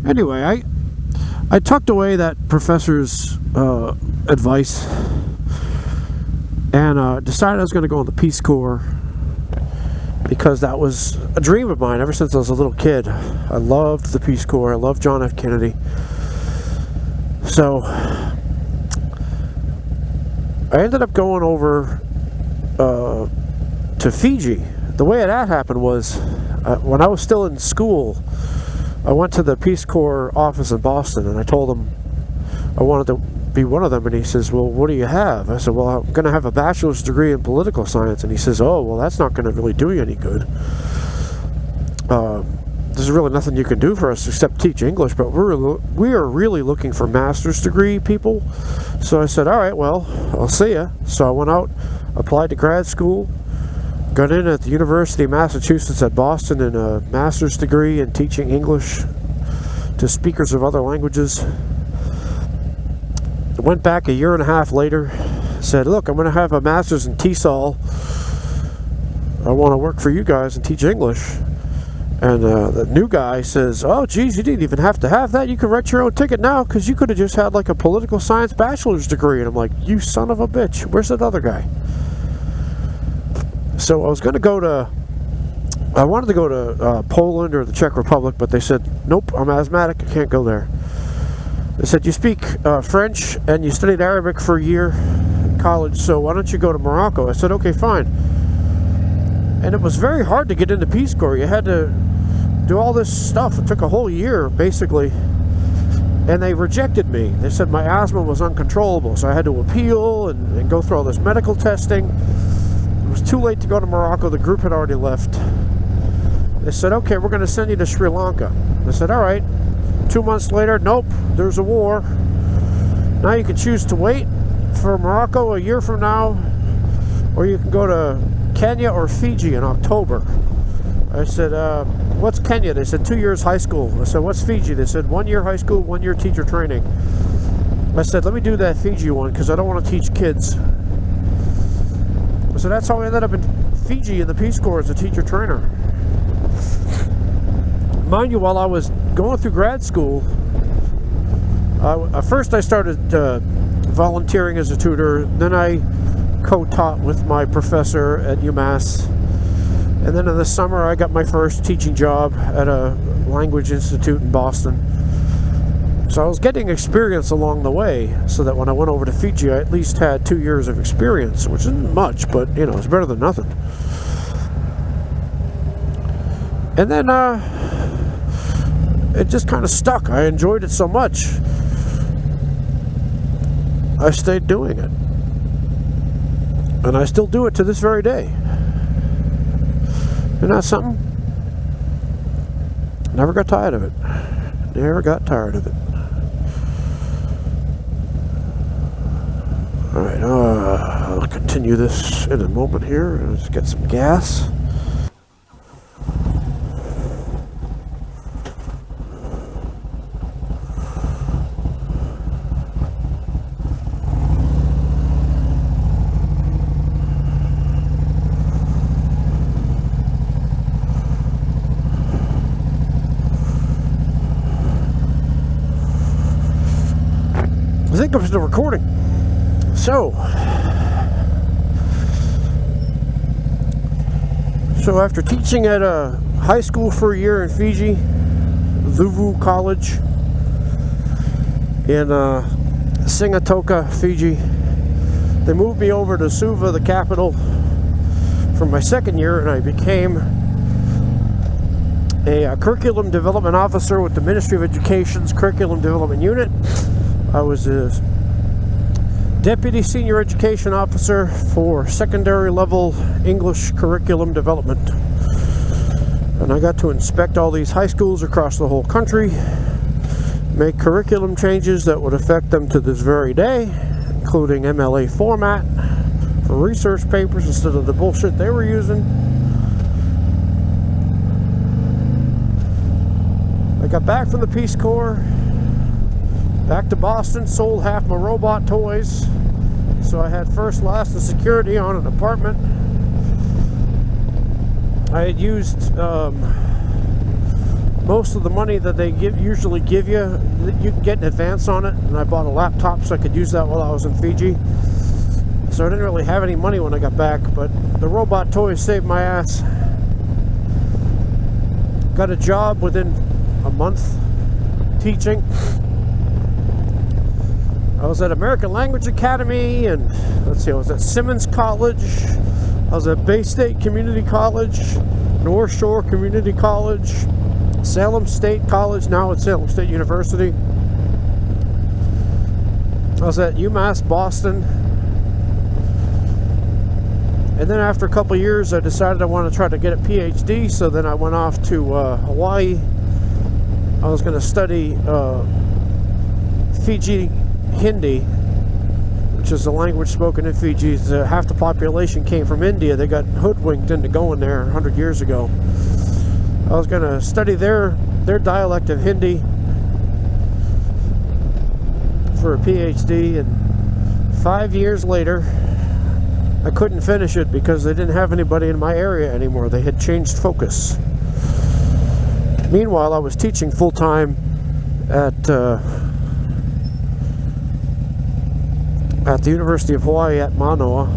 Anyway, I tucked away that professor's advice and decided I was going to go in the Peace Corps because that was a dream of mine ever since I was a little kid. I loved the Peace Corps. I loved John F. Kennedy. So I ended up going over to Fiji. The way that happened was when I was still in school, I went to the Peace Corps office in Boston and I told him I wanted to be one of them, and he says, well, what do you have? I said, well, I'm going to have a bachelor's degree in political science. And he says, oh, well, that's not going to really do you any good. There's really nothing you can do for us except teach English, but we are really looking for master's degree people. So I said, all right, well, I'll see ya. So I went out, applied to grad school, got in at the University of Massachusetts at Boston in a master's degree in teaching English to speakers of other languages. I went back a year and a half later, said, look, I'm going to have a master's in TESOL. I want to work for you guys and teach English. And the new guy says, oh, geez, you didn't even have to have that. You can write your own ticket now because you could have just had like a political science bachelor's degree. And I'm like, you son of a bitch. Where's that other guy? So I was going to go to, I wanted to go to Poland or the Czech Republic, but they said, nope, I'm asthmatic. I can't go there. They said, you speak French and you studied Arabic for a year in college, so why don't you go to Morocco? I said, okay, fine. And it was very hard to get into Peace Corps. You had to do all this stuff. It took a whole year, basically. And they rejected me. They said my asthma was uncontrollable, so I had to appeal and go through all this medical testing. It was too late to go to Morocco. The group had already left. They said, okay, we're going to send you to Sri Lanka. I said, all right. 2 months later, nope, there's a war. Now you can choose to wait for Morocco a year from now, or you can go to Kenya or Fiji in October. I said, what's Kenya? They said 2 years high school. I said, what's Fiji? They said 1 year high school, 1 year teacher training. I said, let me do that Fiji one because I don't want to teach kids. So that's how I ended up in Fiji in the Peace Corps as a teacher trainer. Mind you, while I was going through grad school, first I started volunteering as a tutor, then I co-taught with my professor at UMass, and then in the summer I got my first teaching job at a language institute in Boston. So I was getting experience along the way, so that when I went over to Fiji I at least had 2 years of experience, which isn't much, but you know, it's better than nothing. And then it just kind of stuck. I enjoyed it so much, I stayed doing it. And I still do it to this very day. Isn't that something? Never got tired of it. Never got tired of it. Alright, I'll continue this in a moment here. Let's get some gas. I think I'm still recording. So after teaching at a high school for a year in Fiji, Luvu College in Singatoka, Fiji, they moved me over to Suva, the capital, for my second year, and I became a curriculum development officer with the Ministry of Education's Curriculum Development Unit. I was a Deputy Senior Education Officer for secondary level English curriculum development. And I got to inspect all these high schools across the whole country, make curriculum changes that would affect them to this very day, including MLA format for research papers instead of the bullshit they were using. I got back from the Peace Corps, back to Boston, sold half my robot toys, so I had first, last, and security on an apartment. I had used most of the money that they usually give you, you can get in advance on it. And I bought a laptop so I could use that while I was in Fiji. So I didn't really have any money when I got back, but the robot toys saved my ass. Got a job within a month teaching. I was at American Language Academy, and let's see, I was at Simmons College. I was at Bay State Community College, North Shore Community College, Salem State College, now it's Salem State University. I was at UMass Boston. And then after a couple of years, I decided I wanted to try to get a PhD, so then I went off to Hawaii. I was going to study Fiji Hindi, which is the language spoken in Fiji. Half the population came from India. They got hoodwinked into going there 100 years ago. I was going to study their dialect of Hindi for a PhD, and 5 years later, I couldn't finish it because they didn't have anybody in my area anymore. They had changed focus. Meanwhile, I was teaching full-time at the University of Hawaii at Manoa.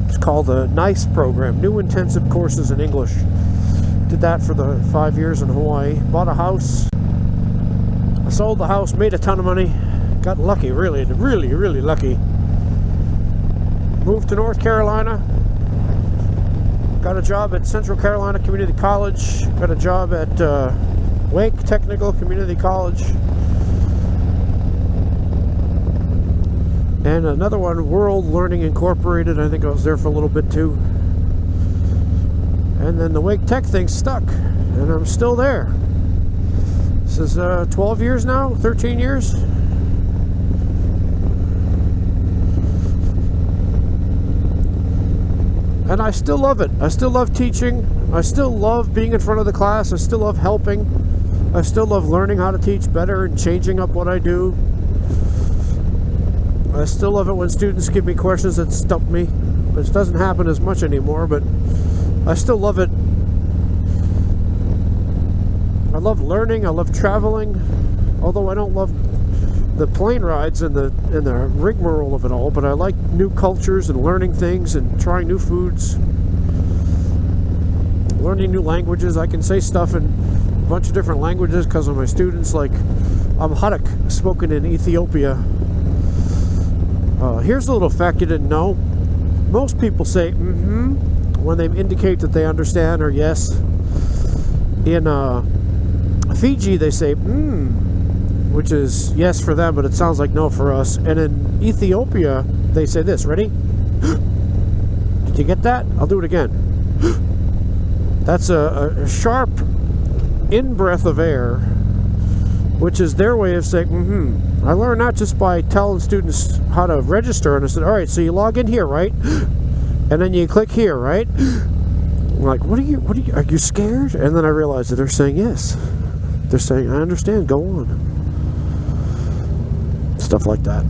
It's called the NICE program, New Intensive Courses in English. Did that for the 5 years in Hawaii. Bought a house. I sold the house, made a ton of money. Got lucky, really lucky. Moved to North Carolina. Got a job at Central Carolina Community College. Got a job at Wake Technical Community College. And another one, World Learning Incorporated. I think I was there for a little bit too. And then the Wake Tech thing stuck, and I'm still there. This is 12 years now, 13 years. And I still love it. I still love teaching. I still love being in front of the class. I still love helping. I still love learning how to teach better and changing up what I do. I still love it when students give me questions that stump me. Which doesn't happen as much anymore, but I still love it. I love learning. I love traveling. Although I don't love the plane rides and the rigmarole of it all, but I like new cultures and learning things and trying new foods, learning new languages. I can say stuff in a bunch of different languages because of my students, like Amharic, spoken in Ethiopia. Here's a little fact you didn't know. Most people say mm-hmm when they indicate that they understand, or yes. In Fiji they say which is yes for them, but it sounds like no for us. And in Ethiopia, they say this. Ready? Did you get that? I'll do it again. That's a sharp in-breath of air, which is their way of saying, I learned that just by telling students how to register. And I said, all right, so you log in here, right? And then you click here, right? I'm like, are you scared? And then I realized that they're saying yes. They're saying, I understand, go on. Stuff like that.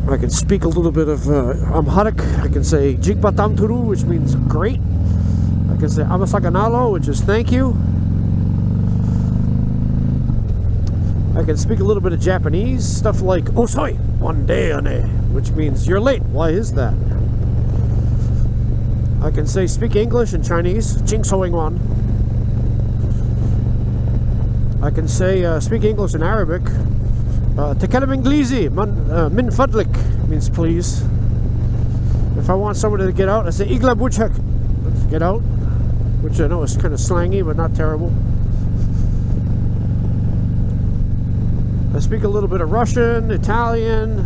I can speak a little bit of Amharic. I can say Jigbatam Turu, which means great. I can say Amasaganalo, which is thank you. I can speak a little bit of Japanese. Stuff like Osoi, Wandeane, which means you're late. Why is that? I can say speak English and Chinese. Jing Soing Wan. I can say speak English and Arabic. Tekalam Inglesi, min fadlik, means please. If I want somebody to get out, I say Igla Bujhak, let's get out, which I know is kind of slangy, but not terrible. I speak a little bit of Russian, Italian,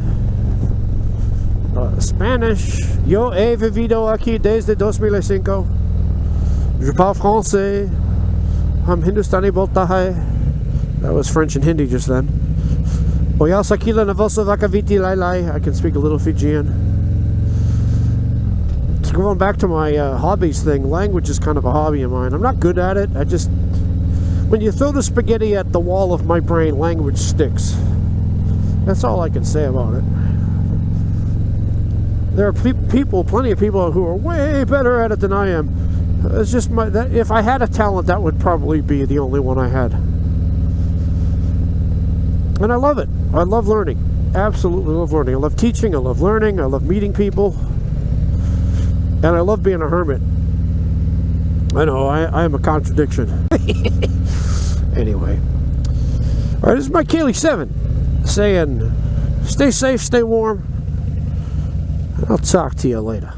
Spanish. Yo he vivido aquí desde 2005. Je parle français. Ham Hindustani bolta hai. That was French and Hindi just then. I can speak a little Fijian. So going back to my hobbies thing, language is kind of a hobby of mine. I'm not good at it. When you throw the spaghetti at the wall of my brain, language sticks. That's all I can say about it. There are plenty of people who are way better at it than I am. It's just if I had a talent, that would probably be the only one I had. And I love it. I love learning. Absolutely love learning. I love teaching. I love learning. I love meeting people. And I love being a hermit. I know, I am a contradiction. Anyway. Alright, this is my Kaylee 7 saying, stay safe, stay warm. And I'll talk to you later.